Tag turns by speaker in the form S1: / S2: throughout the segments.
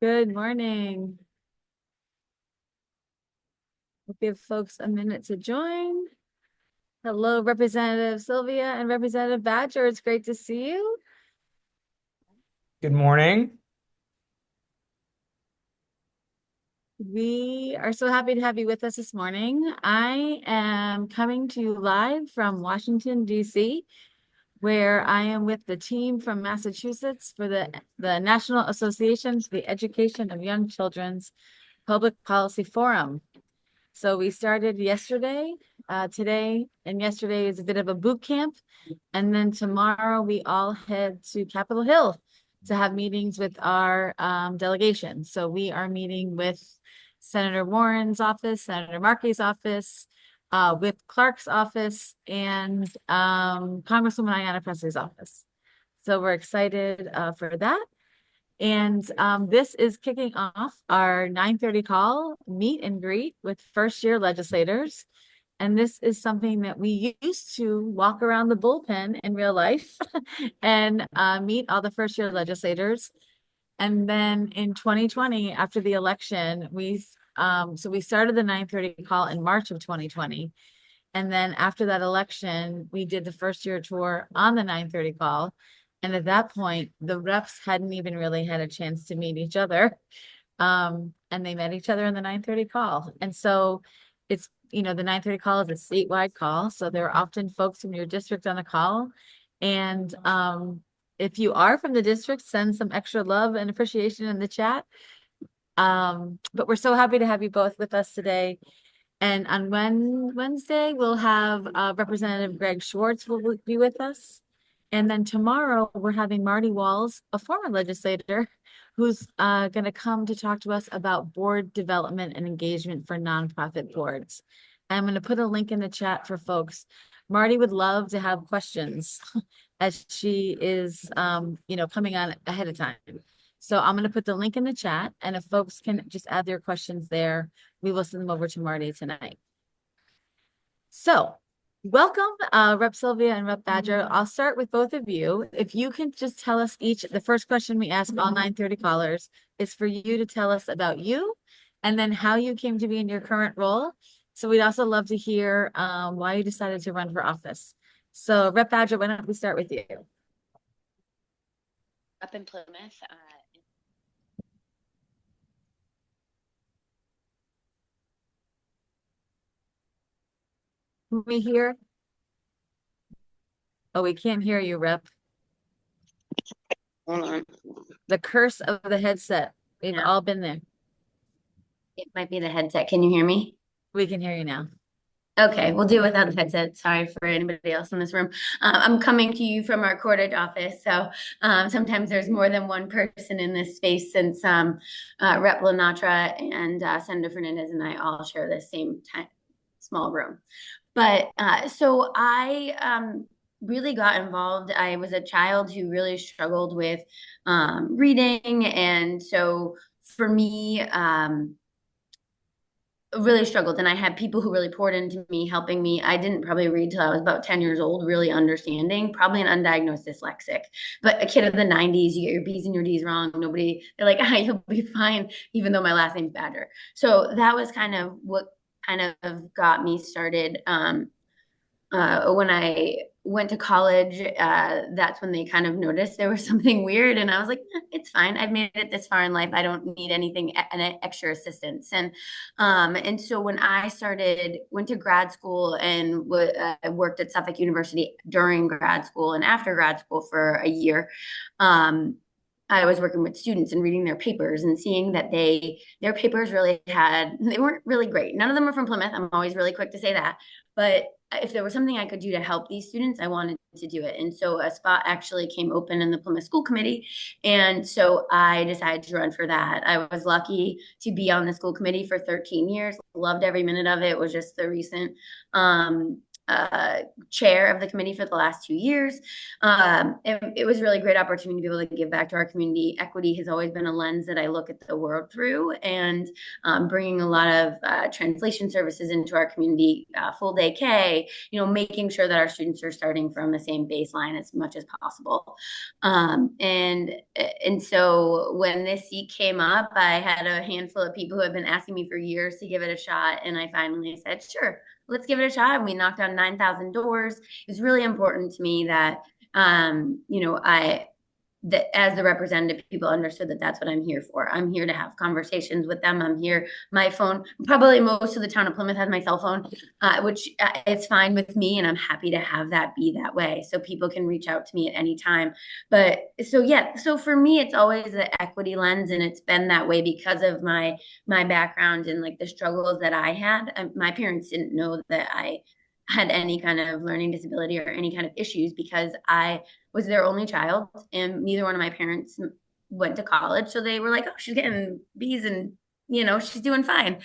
S1: Good morning. We'll give folks a minute to join. Hello, Representative Sylvia and Representative Badger. It's great to see you.
S2: Good morning.
S1: We are so happy to have you with us this morning. I am coming to you live from Washington, D.C., where I am with the team from Massachusetts for the National Association for the Education of Young Children's Public Policy Forum. So we started yesterday, today, and yesterday is a bit of a boot camp. And then tomorrow we all head to Capitol Hill to have meetings with our delegation. So we are meeting with Senator Warren's office, Senator Markey's office, Whip Clark's office, and Congresswoman Ayanna Pressley's office. So we're excited for that. And this is kicking off our 9:30 call, meet and greet with first-year legislators. And this is something that we used to walk around the bullpen in real life and meet all the first-year legislators. And then in 2020, after the election, we started the 9:30 call in March of 2020. And then after that election, we did the first year tour on the 9:30 call. And at that point, the reps hadn't even really had a chance to meet each other. And they met each other in the 9:30 call. And so it's, the 9:30 call is a statewide call. So there are often folks from your district on the call. And if you are from the district, send some extra love and appreciation in the chat. But we're so happy to have you both with us today. And on Wednesday, we'll have Representative Greg Schwartz will be with us. And then tomorrow, we're having Marty Walls, a former legislator, who's going to come to talk to us about board development and engagement for nonprofit boards. I'm going to put a link in the chat for folks. Marty would love to have questions as she is, coming on ahead of time. So I'm going to put the link in the chat, and if folks can just add their questions there, we will send them over to Marty tonight. So welcome, Rep. Sylvia and Rep. Badger. I'll start with both of you. If you can just tell us each, the first question we ask all 9:30 callers is for you to tell us about you and then how you came to be in your current role. So we'd also love to hear why you decided to run for office. So Rep. Badger, why don't we start with you?
S3: Up in Plymouth.
S1: Can we hear? Oh, we can't hear you, Rep.
S3: Hold on.
S1: The curse of the headset. We've all been there.
S3: It might be the headset. Can you hear me?
S1: We can hear you now.
S3: Okay, we'll do it without the headset. Sorry for anybody else in this room. I'm coming to you from our Cordage office. So sometimes there's more than one person in this space since Rep. Lenatra and Senator Fernandez and I all share the same small room. But so I really got involved. I was a child who really struggled with reading. And so for me, really struggled, and I had people who really poured into me, helping me. I didn't probably read till I was about 10 years old, really understanding, probably an undiagnosed dyslexic, but a kid of the 90s. You get your B's and your D's wrong, they're like, you'll be fine, even though my last name's Badger. So that was kind of what kind of got me started. When I went to college, that's when they kind of noticed there was something weird. And I was like, it's fine. I've made it this far in life. I don't need anything, an extra assistance. And so when I went to grad school and worked at Suffolk University during grad school and after grad school for a year, I was working with students and reading their papers and seeing that their papers they weren't really great. None of them were from Plymouth. I'm always really quick to say that. But if there was something I could do to help these students, I wanted to do it. And so a spot actually came open in the Plymouth School Committee. And so I decided to run for that. I was lucky to be on the school committee for 13 years, loved every minute of it. It was just the recent chair of the committee for the last 2 years. It was a really great opportunity to be able to give back to our community. Equity has always been a lens that I look at the world through, and bringing a lot of translation services into our community, full day K, making sure that our students are starting from the same baseline as much as possible. And so when this seat came up, I had a handful of people who had been asking me for years to give it a shot, and I finally said, sure, let's give it a shot. And we knocked on 9,000 doors. It's really important to me that, I that as the representative, people understood that that's what I'm here for. I'm here to have conversations with them. I'm here. My phone, probably most of the town of Plymouth has my cell phone, which it's fine with me, and I'm happy to have that be that way, so people can reach out to me at any time. But so yeah, so for me, it's always the equity lens, and it's been that way because of my background and like the struggles that I had. My parents didn't know that I had any kind of learning disability or any kind of issues because I was their only child, and neither one of my parents went to college. So they were like, oh, she's getting B's and, she's doing fine.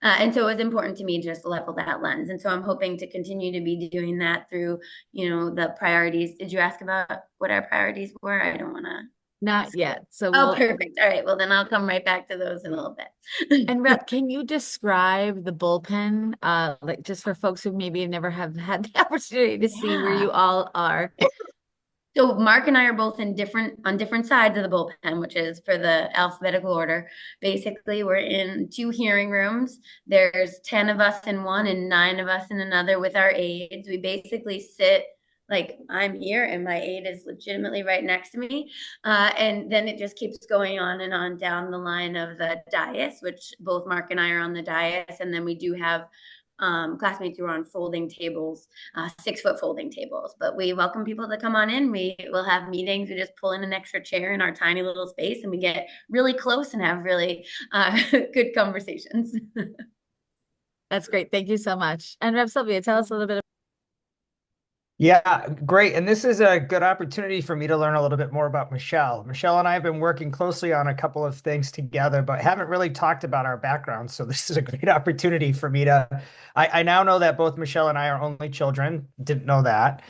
S3: And so it was important to me just to level that lens. And so I'm hoping to continue to be doing that through, the priorities. Did you ask about what our priorities were? I don't want to.
S1: Not yet. So
S3: Oh, perfect. All right. Well, then I'll come right back to those in a little bit.
S1: And Rep, can you describe the bullpen, like just for folks who maybe have never have had the opportunity to see where you all are?
S3: So Mark and I are both on different sides of the bullpen, which is for the alphabetical order. Basically, we're in two hearing rooms. There's 10 of us in one and 9 of us in another with our aides. We basically sit like I'm here and my aide is legitimately right next to me. And then it just keeps going on and on down the line of the dais, which both Mark and I are on the dais. And then we do have classmates who are on folding tables, 6-foot folding tables. But we welcome people to come on in. We will have meetings. We just pull in an extra chair in our tiny little space, and we get really close and have really good conversations.
S1: That's great. Thank you so much. And Rep Sylvia, tell us a little bit.
S2: Yeah, great. And this is a good opportunity for me to learn a little bit more about Michelle. Michelle and I have been working closely on a couple of things together, but haven't really talked about our backgrounds. So this is a great opportunity for me I now know that both Michelle and I are only children. Didn't know that.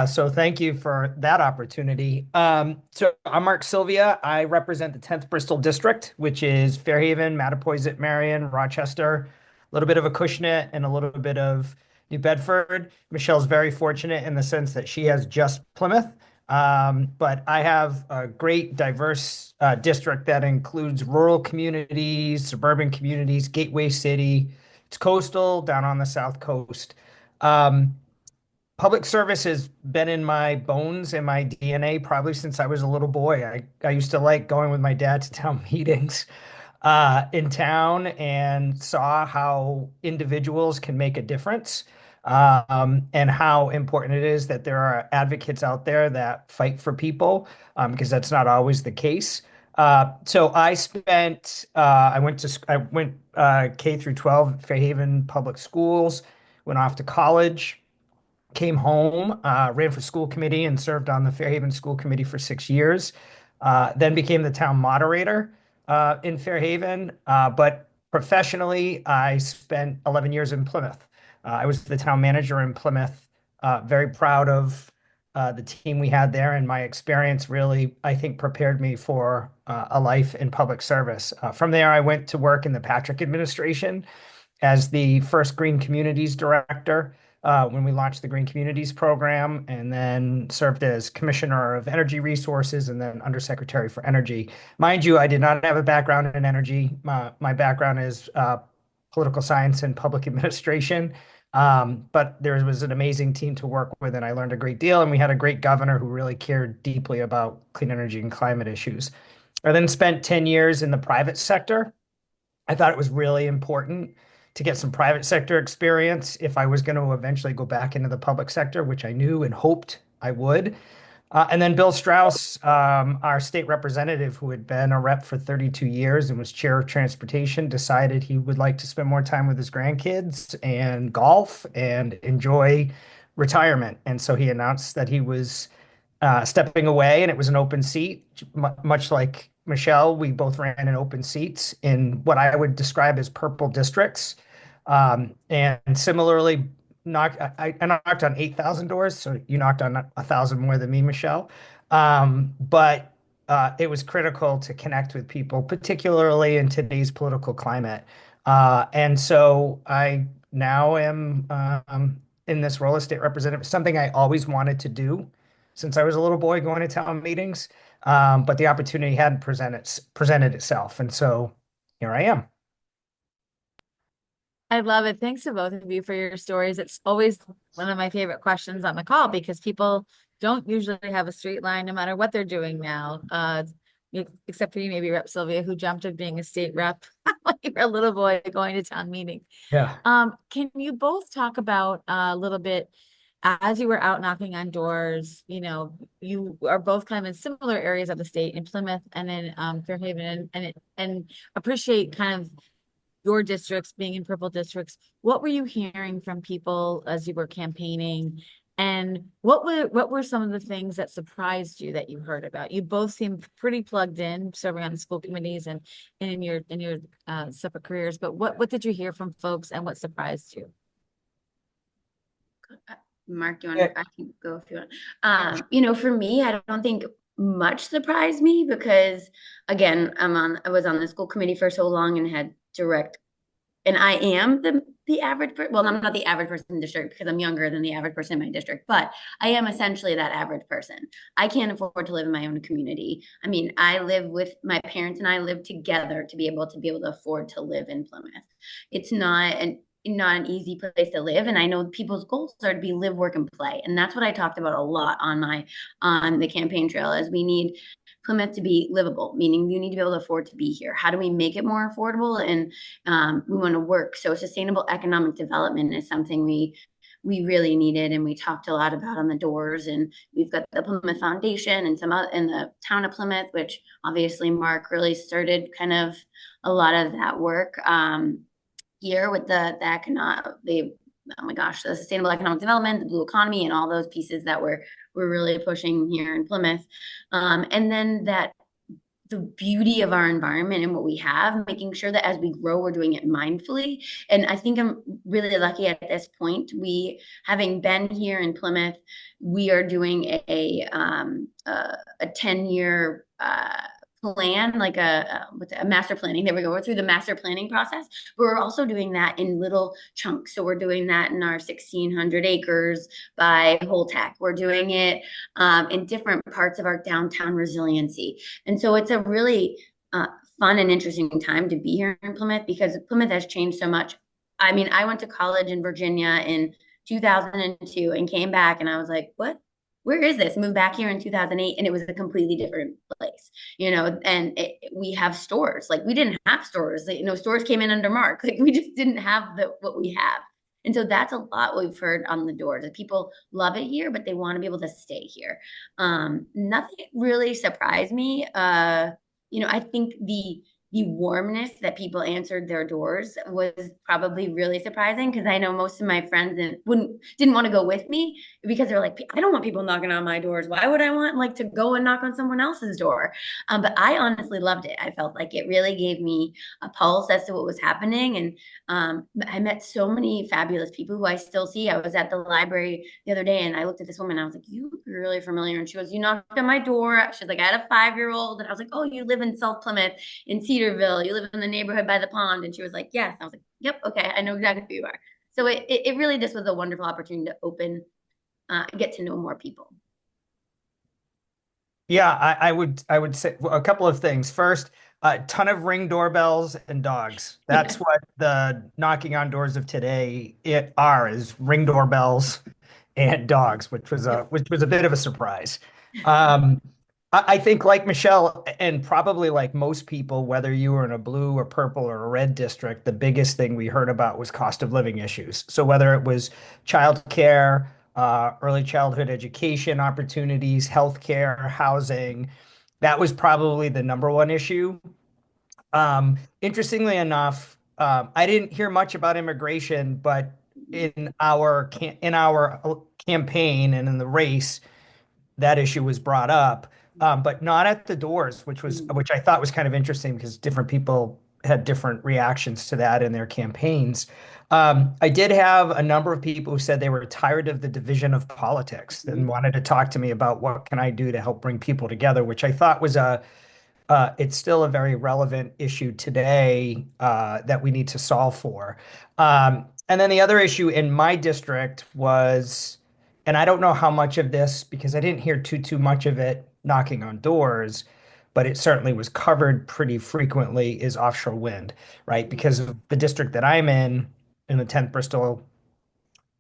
S2: So thank you for that opportunity. So I'm Mark Sylvia. I represent the 10th Bristol district, which is Fairhaven, Mattapoisett, Marion, Rochester, a little bit of Acushnet, and a little bit of New Bedford. Michelle's very fortunate in the sense that she has just Plymouth. But I have a great diverse district that includes rural communities, suburban communities, gateway city. It's coastal down on the South Coast. Public service has been in my bones and my DNA probably since I was a little boy. I used to like going with my dad to town meetings in town and saw how individuals can make a difference, and how important it is that there are advocates out there that fight for people, because that's not always the case. So I went K through 12 Fairhaven Public Schools, went off to college, came home, ran for school committee and served on the Fairhaven School Committee for 6 years, then became the town moderator in Fairhaven. But professionally, I spent 11 years in Plymouth. I was the town manager in Plymouth, very proud of the team we had there, and my experience really, I think, prepared me for a life in public service. From there, I went to work in the Patrick administration as the first Green Communities Director when we launched the Green Communities program, and then served as Commissioner of Energy Resources and then Undersecretary for Energy. Mind you, I did not have a background in energy. My background is political science and public administration. But there was an amazing team to work with, and I learned a great deal. And we had a great governor who really cared deeply about clean energy and climate issues. I then spent 10 years in the private sector. I thought it was really important to get some private sector experience if I was going to eventually go back into the public sector, which I knew and hoped I would. And then Bill Strauss, our state representative, who had been a rep for 32 years and was chair of transportation, decided he would like to spend more time with his grandkids and golf and enjoy retirement. And so he announced that he was stepping away, and it was an open seat. Much like Michelle, we both ran in open seats in what I would describe as purple districts. And similarly, I knocked on 8,000 doors, so you knocked on 1,000 more than me, Michelle. But it was critical to connect with people, particularly in today's political climate. And so I now am in this role as state representative, something I always wanted to do since I was a little boy going to town meetings. But the opportunity hadn't presented itself. And so here I am.
S1: I love it. Thanks to both of you for your stories. It's always one of my favorite questions on the call because people don't usually have a straight line no matter what they're doing now. Except for you, maybe Rep Sylvia, who jumped of being a state rep when you were a little boy going to town meeting.
S2: Yeah.
S1: Can you both talk about a little bit as you were out knocking on doors, you are both kind of in similar areas of the state in Plymouth and in Fairhaven and appreciate kind of your districts being in purple districts. What were you hearing from people as you were campaigning? And what were some of the things that surprised you that you heard about? You both seem pretty plugged in, serving on the school committees and in your separate careers. But what did you hear from folks, and what surprised you?
S3: Mark, you want
S2: Yeah.
S3: to, I can go if you want. For me, I don't think much surprised me because again, I was on the school committee for so long and had direct, and I am the average person. Well, I'm not the average person in the district because I'm younger than the average person in my district, but I am essentially that average person. I can't afford to live in my own community. I mean, I live with my parents and I live together to be able to afford to live in Plymouth. It's not an easy place to live. And I know people's goals are to be live, work, and play. And that's what I talked about a lot on the campaign trail is we need Plymouth to be livable, meaning you need to be able to afford to be here. How do we make it more affordable? And we want to work. So sustainable economic development is something we really needed, and we talked a lot about on the doors. And we've got the Plymouth Foundation and some in the town of Plymouth, which obviously Mark really started kind of a lot of that work. Here with the oh my gosh, the sustainable economic development, the blue economy, and all those pieces that we're really pushing here in Plymouth. And then that the beauty of our environment and what we have, making sure that as we grow, we're doing it mindfully. And I think I'm really lucky at this point. Having been here in Plymouth, we are doing a 10-year plan, like a master planning. There we go. We're through the master planning process, but we're also doing that in little chunks. So we're doing that in our 1,600 acres by Holtec. We're doing it in different parts of our downtown resiliency. And so it's a really fun and interesting time to be here in Plymouth because Plymouth has changed so much. I mean, I went to college in Virginia in 2002 and came back and I was like, what? Where is this? Moved back here in 2008 and it was a completely different place, and we have stores. Like we didn't have stores, stores came in under Mark. Like we just didn't have what we have. And so that's a lot we've heard on the doors that people love it here, but they want to be able to stay here. Nothing really surprised me. I think the warmness that people answered their doors was probably really surprising because I know most of my friends didn't want to go with me because they're like, I don't want people knocking on my doors. Why would I want like to go and knock on someone else's door? But I honestly loved it. I felt like it really gave me a pulse as to what was happening. And I met so many fabulous people who I still see. I was at the library the other day and I looked at this woman and I was like, you're really familiar. And she goes, you knocked on my door. She's like, I had a 5-year-old. And I was like, oh, you live in South Plymouth in Cedarville. You live in the neighborhood by the pond. And she was like, yes. I was like, yep. Okay. I know exactly who you are. So it really just was a wonderful opportunity to get to know more people.
S2: Yeah, I would say a couple of things. First, a ton of ring doorbells and dogs. That's what the knocking on doors of today is ring doorbells and dogs, which was a bit of a surprise. Um, I think like Michelle, and probably like most people, whether you were in a blue or purple or a red district, the biggest thing we heard about was cost of living issues. So whether it was childcare, early childhood education opportunities, healthcare, housing, that was probably the number one issue. Interestingly enough, I didn't hear much about immigration, but in our campaign and in the race, that issue was brought up, but not at the doors, which I thought was kind of interesting because different people had different reactions to that in their campaigns. I did have a number of people who said they were tired of the division of politics and wanted to talk to me about what can I do to help bring people together, which I thought was it's still a very relevant issue today that we need to solve for. And then the other issue in my district was, and I don't know how much of this because I didn't hear too much of it knocking on doors, but it certainly was covered pretty frequently, is offshore wind, right? Because of the district that I'm in the 10th Bristol,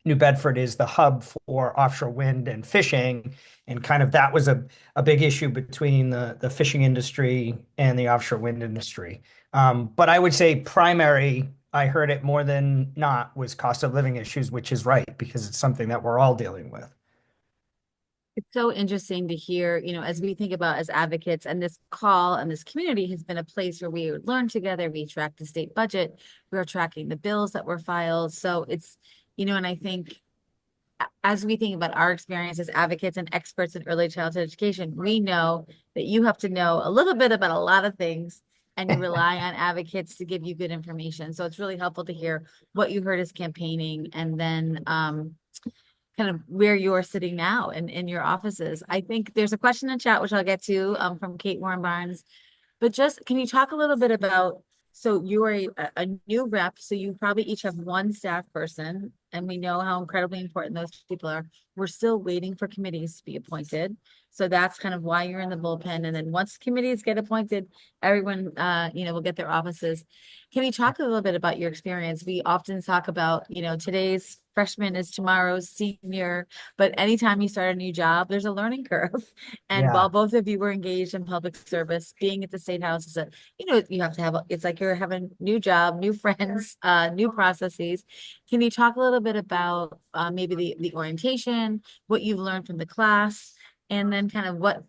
S2: New Bedford is the hub for offshore wind and fishing, and kind of that was a big issue between the fishing industry and the offshore wind industry. But I would say primary, I heard it more than not, was cost of living issues, which is right because it's something that we're all dealing with.
S1: It's so interesting to hear, as we think about as advocates, and this call and this community has been a place where we learn together, we track the state budget, we're tracking the bills that were filed. So it's, and I think as we think about our experience as advocates and experts in early childhood education, we know that you have to know a little bit about a lot of things and you rely on advocates to give you good information. So it's really helpful to hear what you heard as campaigning and then kind of where you're sitting now in your offices. I think there's a question in chat, which I'll get to from Kate Warren Barnes. But just, can you talk a little bit about, so you're a new rep, so you probably each have one staff person, and we know how incredibly important those people are. We're still waiting for committees to be appointed. So that's kind of why you're in the bullpen. And then once committees get appointed, everyone, will get their offices. Can you talk a little bit about your experience? We often talk about, today's freshman is tomorrow's senior, but anytime you start a new job, there's a learning curve. And
S2: Yeah.
S1: while both of you were engaged in public service, being at the State House is you have to have, it's like you're having a new job, new friends, new processes. Can you talk a little bit about maybe the orientation, what you've learned from the class, and then kind of what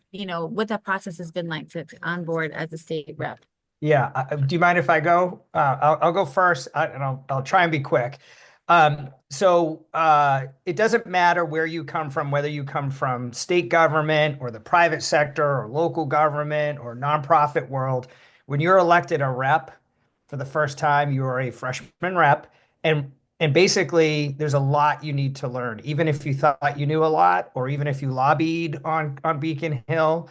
S1: that process has been like to onboard as a state rep?
S2: Yeah. Do you mind if I go? I'll go first, and I'll try and be quick. It doesn't matter where you come from, whether you come from state government or the private sector or local government or nonprofit world. When you're elected a rep for the first time, you are a freshman rep, and basically there's a lot you need to learn. Even if you thought you knew a lot, or even if you lobbied on Beacon Hill,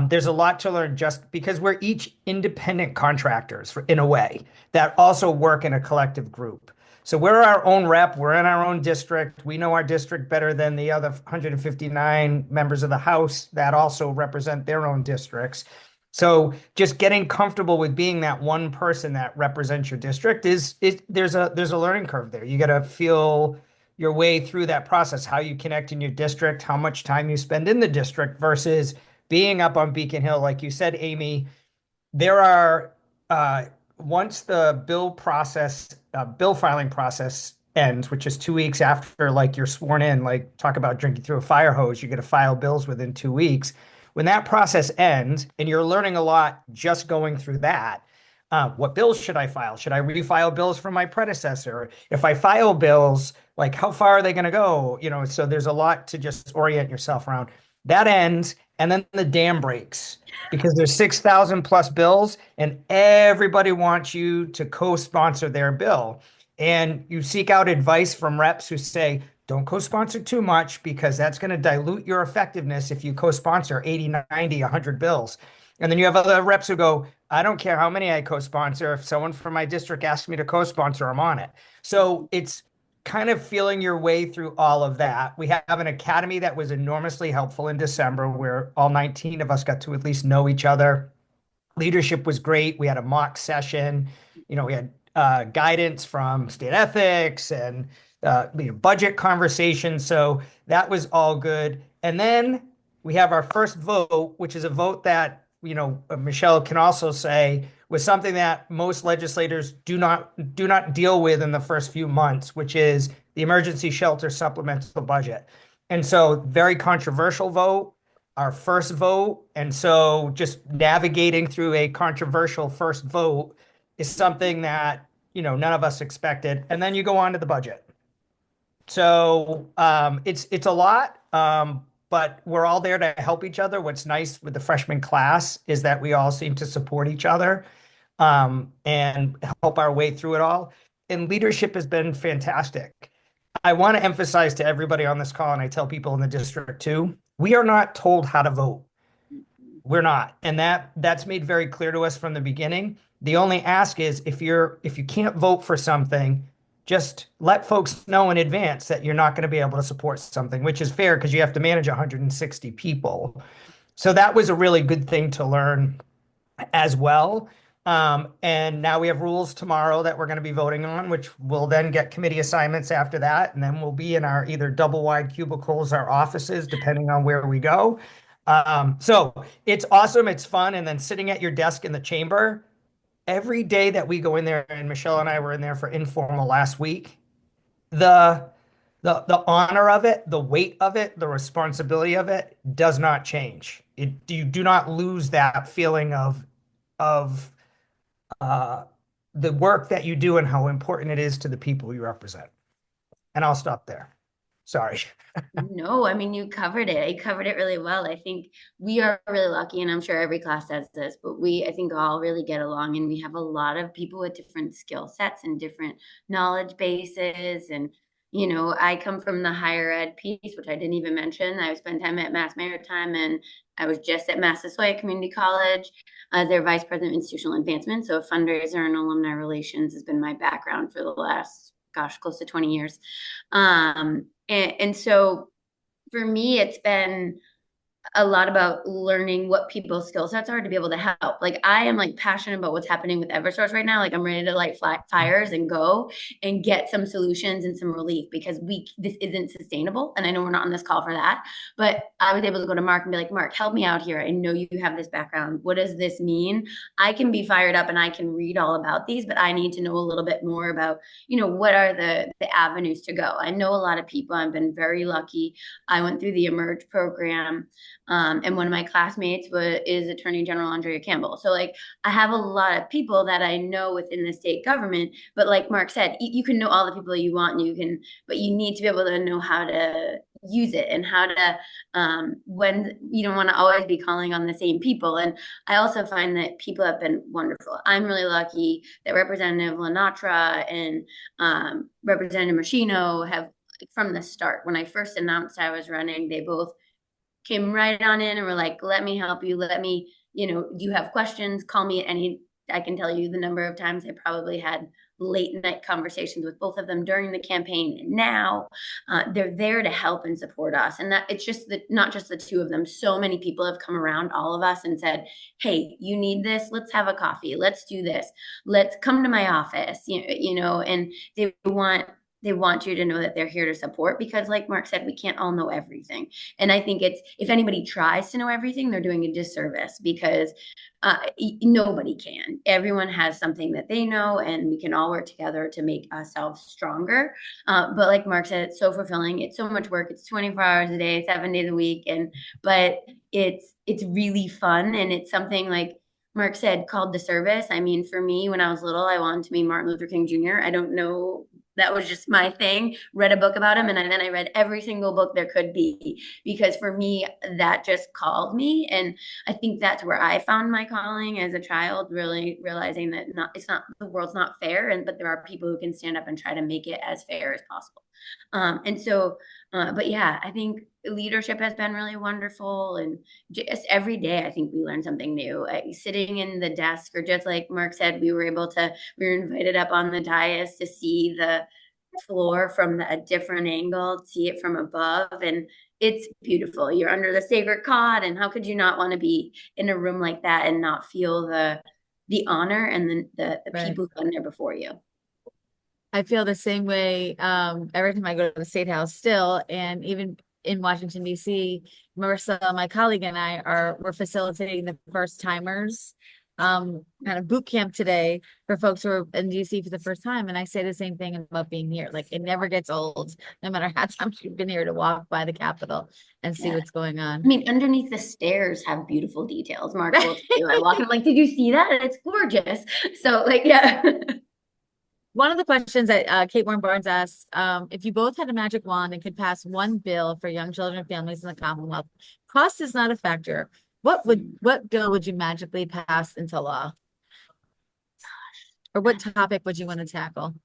S2: there's a lot to learn just because we're each independent contractors in a way that also work in a collective group. So we're our own rep. We're in our own district. We know our district better than the other 159 members of the House that also represent their own districts. So just getting comfortable with being that one person that represents your district there's a learning curve there. You got to feel your way through that process, how you connect in your district, how much time you spend in the district versus being up on Beacon Hill. Like you said, Amy, there are once the bill filing process ends, which is 2 weeks after like you're sworn in, like talk about drinking through a fire hose, you get to file bills within 2 weeks. When that process ends, and you're learning a lot just going through that, what bills should I file? Should I refile bills from my predecessor? If I file bills, like how far are they going to go? So there's a lot to just orient yourself around. That ends, and then the dam breaks because there's 6,000 plus bills, and everybody wants you to co-sponsor their bill. And you seek out advice from reps who say, don't co-sponsor too much because that's going to dilute your effectiveness if you co-sponsor 80, 90, 100 bills. And then you have other reps who go, I don't care how many I co-sponsor. If someone from my district asks me to co-sponsor, I'm on it. So it's kind of feeling your way through all of that. We have an academy that was enormously helpful in December where all 19 of us got to at least know each other. Leadership was great. We had a mock session. We had guidance from state ethics and budget conversations. So that was all good. And then we have our first vote, which is a vote that, Michelle can also say was something that most legislators do not deal with in the first few months, which is the emergency shelter supplemental budget. And so very controversial vote, our first vote. And so just navigating through a controversial first vote is something that, none of us expected. And then you go on to the budget. So it's a lot, but we're all there to help each other. What's nice with the freshman class is that we all seem to support each other. and help our way through it all. And leadership has been fantastic. I want to emphasize to everybody on this call, and I tell people in the district too, we are not told how to vote. We're not. And that's made very clear to us from the beginning. The only ask is if you can't vote for something, just let folks know in advance that you're not going to be able to support something, which is fair because you have to manage 160 people. So that was a really good thing to learn as well. And now we have rules tomorrow that we're going to be voting on, which will then get committee assignments after that. And then we'll be in our either double wide cubicles or offices, depending on where we go. So it's awesome. It's fun. And then sitting at your desk in the chamber every day that we go in there, and Michelle and I were in there for informal last week, the the honor of it, the weight of it, the responsibility of it does not change. You do not lose that feeling of uh, the work that you do and how important it is to the people you represent. And I'll stop there. Sorry.
S3: No, I mean, you covered it. You covered it really well. I think we are really lucky, and I'm sure every class says this, but I think, all really get along, and we have a lot of people with different skill sets and different knowledge bases. And, I come from the higher ed piece, which I didn't even mention. I spent time at Mass Maritime, and I was just at Massasoit Community College, their vice president of institutional advancement. So fundraiser and alumni relations has been my background for the last, gosh, close to 20 years. And so for me, it's been a lot about learning what people's skill sets are to be able to help. Like, I am passionate about what's happening with Eversource right now. Like, I'm ready to light fires and go and get some solutions and some relief, because this isn't sustainable. And I know we're not on this call for that, but I was able to go to Mark and be like, Mark, help me out here. I know you have this background. What does this mean? I can be fired up and I can read all about these, but I need to know a little bit more about, what are the avenues to go. I know a lot of people. I've been very lucky. I went through the Emerge program. And one of my classmates is Attorney General Andrea Campbell. So I have a lot of people that I know within the state government, but like Mark said, you can know all the people you want, and but you need to be able to know how to use it, and how to, when you don't want to always be calling on the same people. And I also find that people have been wonderful. I'm really lucky that Representative Lenatra and Representative Machino have, from the start, when I first announced I was running, they both came right on in and were like, let me help you. Let me, you have questions, call me at any, I can tell you the number of times I probably had late night conversations with both of them during the campaign. And now they're there to help and support us. And that it's just not just the two of them. So many people have come around all of us and said, hey, you need this. Let's have a coffee. Let's do this. Let's come to my office, and they want you to know that they're here to support, because like Mark said, we can't all know everything. And I think if anybody tries to know everything, they're doing a disservice, because nobody can. Everyone has something that they know, and we can all work together to make ourselves stronger. But like Mark said, it's so fulfilling. It's so much work. It's 24 hours a day, 7 days a week. But it's really fun. And it's something, like Mark said, called the service. I mean, for me, when I was little, I wanted to be Martin Luther King Jr. I don't know. That was just my thing. Read a book about him, and then I read every single book there could be, because for me, that just called me. And I think that's where I found my calling as a child, really realizing that the world's not fair, but there are people who can stand up and try to make it as fair as possible. But yeah, I think leadership has been really wonderful, and just every day I think we learn something new. Sitting in the desk, or just like Mark said, we were invited up on the dais to see the floor from a different angle, see it from above, and it's beautiful. You're under the sacred cod, and how could you not want to be in a room like that and not feel the honor and the
S1: Right.
S3: people who've been there before you?
S1: I feel the same way every time I go to the State House still, and even in Washington, D.C., Marissa, my colleague, and we're facilitating the first timers kind of boot camp today for folks who are in DC for the first time. And I say the same thing about being here. Like, it never gets old, no matter how times you've been here, to walk by the Capitol and see what's going on.
S3: I mean, underneath the stairs have beautiful details. Mark will tell you. I walk and I'm like, did you see that? And it's gorgeous. So yeah.
S1: One of the questions that Kate Warren Barnes asked, if you both had a magic wand and could pass one bill for young children and families in the Commonwealth, cost is not a factor. What bill would you magically pass into law? Or what topic would you want to tackle?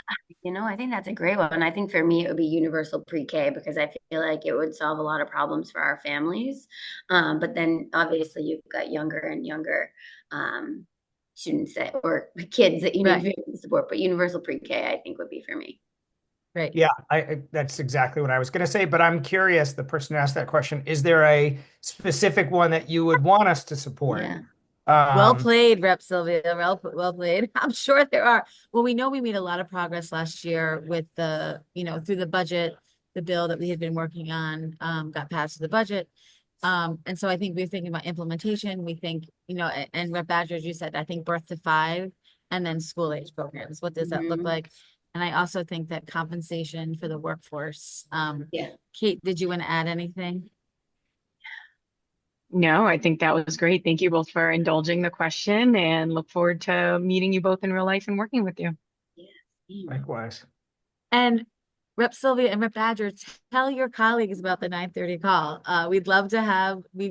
S3: I think that's a great one. I think for me, it would be universal pre-K because I feel like it would solve a lot of problems for our families. But then obviously you've got younger and younger students or kids that you need
S1: Right,
S3: to support. But universal pre-K, I think would be for me.
S1: great.
S2: Yeah, that's exactly what I was going to say. But I'm curious, the person who asked that question, is there a specific one that you would want us to support?
S3: Yeah.
S1: Well
S2: Um,
S1: played, Rep Sylvia. Well played. I'm sure there are. Well, we know we made a lot of progress last year with through the budget, the bill that we had been working on, got passed to the budget. And so I think we're thinking about implementation. We think, and Rep Badger, as you said, I think birth to 5 and then school age programs. What does that look
S3: Mhm.
S1: like? And I also think that compensation for the workforce.
S3: Yeah.
S1: Kate, did you want to add anything?
S4: No, I think that was great. Thank you both for indulging the question and look forward to meeting you both in real life and working with you.
S3: Yeah.
S2: likewise.
S1: And Rep Sylvia and Rep Badger, tell your colleagues about the 9:30 call. We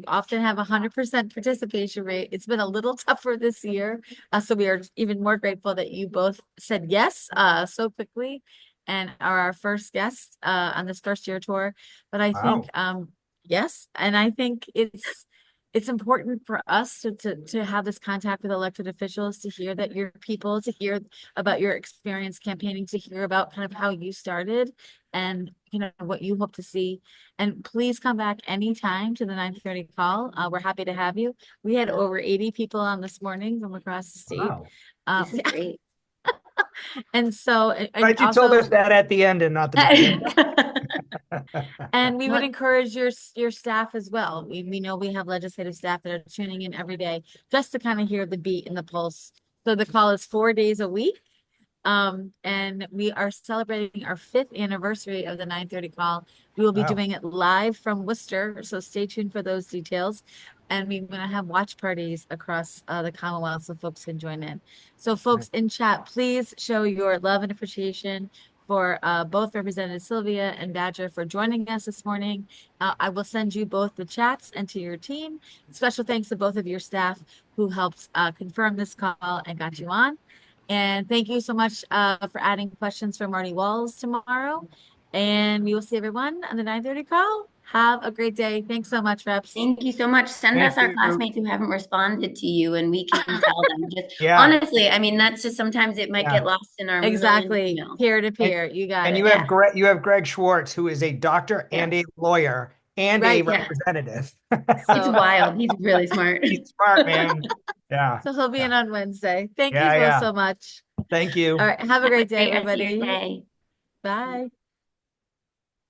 S1: often have 100% participation rate. It's been a little tougher this year. So we are even more grateful that you both said yes so quickly and are our first guests on this first year tour. But I think,
S2: Wow.
S1: yes, and I think it's important for us to have this contact with elected officials, to hear that you're people, to hear about your experience campaigning, to hear about kind of how you started and what you hope to see. And please come back anytime to the 9:30 call. We're happy to have you. We had over 80 people on this morning from across the state.
S2: Wow.
S3: This is great.
S1: And so, and
S2: Glad you told us
S1: also,
S2: that at the end and not the beginning.
S1: and we would
S3: What?
S1: encourage your staff as well. We know we have legislative staff that are tuning in every day just to kind of hear the beat and the pulse. So the call is 4 days a week. And we are celebrating our 5th anniversary of the 9:30 call. We will be
S2: Wow.
S1: doing it live from Worcester, so stay tuned for those details. And we're going to have watch parties across the Commonwealth so folks can join in. So folks in chat, please show your love and appreciation for both Representative Sylvia and Badger for joining us this morning. I will send you both the chats and to your team. Special thanks to both of your staff who helped confirm this call and got you on. And thank you so much for adding questions for Marty Walls tomorrow. And we will see everyone on the 9:30 call. Have a great day. Thanks so much, Reps.
S3: Thank you so much. Send
S2: Thank
S3: us our
S2: you.
S3: classmates who haven't responded to you and we can tell them. Just
S2: Yeah.
S3: honestly, I mean, that's just sometimes it might
S2: Yeah.
S3: get lost in our million
S1: Exactly.
S3: emails.
S1: Peer to peer. You got
S2: And
S1: it.
S3: Yeah.
S2: you have Greg Schwartz, who is a doctor and
S3: Yeah.
S2: a lawyer and a
S1: Right.
S3: Yeah.
S2: representative.
S3: It's
S1: So,
S3: wild. He's really smart.
S2: He's smart, man. Yeah.
S1: so he'll be in
S2: Yeah.
S1: on Wednesday. Thank you
S2: Yeah.
S1: both
S2: Yeah.
S1: so much.
S2: Thank you.
S1: All right. Have a great day,
S3: Great rest of your
S1: everybody.
S3: day.
S1: Bye.